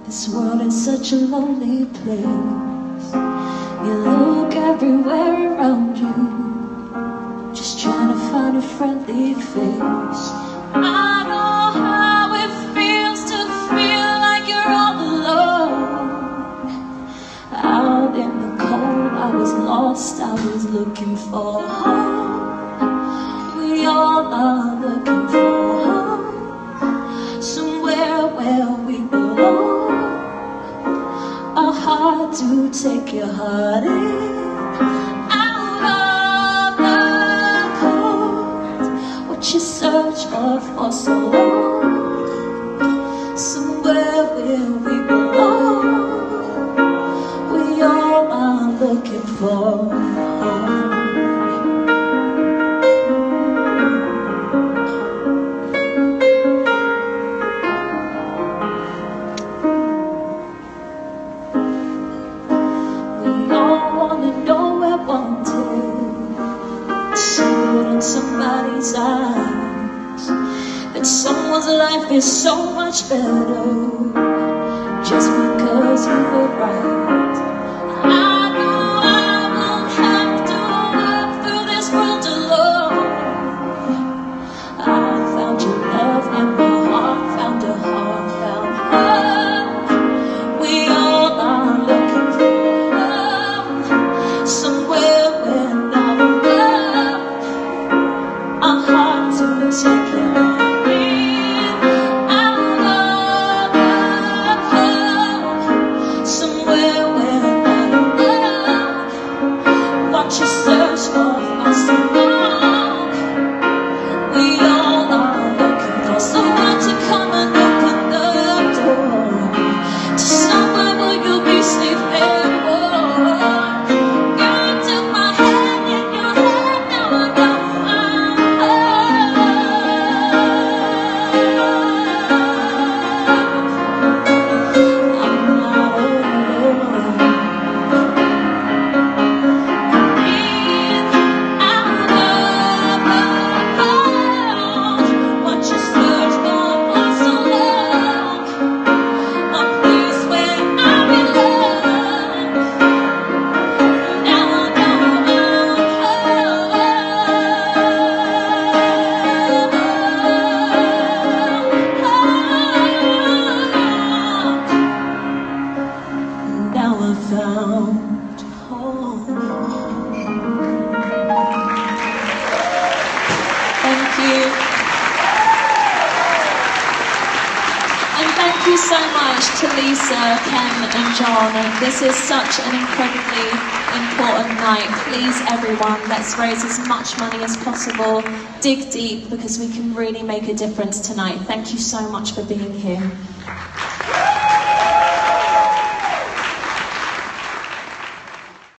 This world is such a lonely place. You look everywhere around you, just trying to find a friendly face. I know how it feels to feel like you're all alone. Out in the cold, I was lost, I was looking for home. We all are looking for home, somewhere where we belong. A heart to take your heart in, out of the cold. What you search for so long, somewhere where we belong. We all are looking for home. Somebody's eyes that someone's life is so much better just because you were right. I know I won't have to walk through this world alone. I found your love and my heart found a heart, found love. We all are looking for love, somewhere where not love. A heart to take care of me, out of love, somewhere where not love. What you search for so long, we all are looking for someone to come and open the door to somewhere where you'll be safe and warm. You took my hand in your hand, now I know I'm not alone. Out of the cold, what you search for so long, a place where I belong. Now I Now I found home. Thank you. And thank you so much to Lisa, Ken and John. This is such an incredibly important night. Please everyone, let's raise as much money as possible. Dig deep because we can really make a difference tonight. Thank you so much for being here.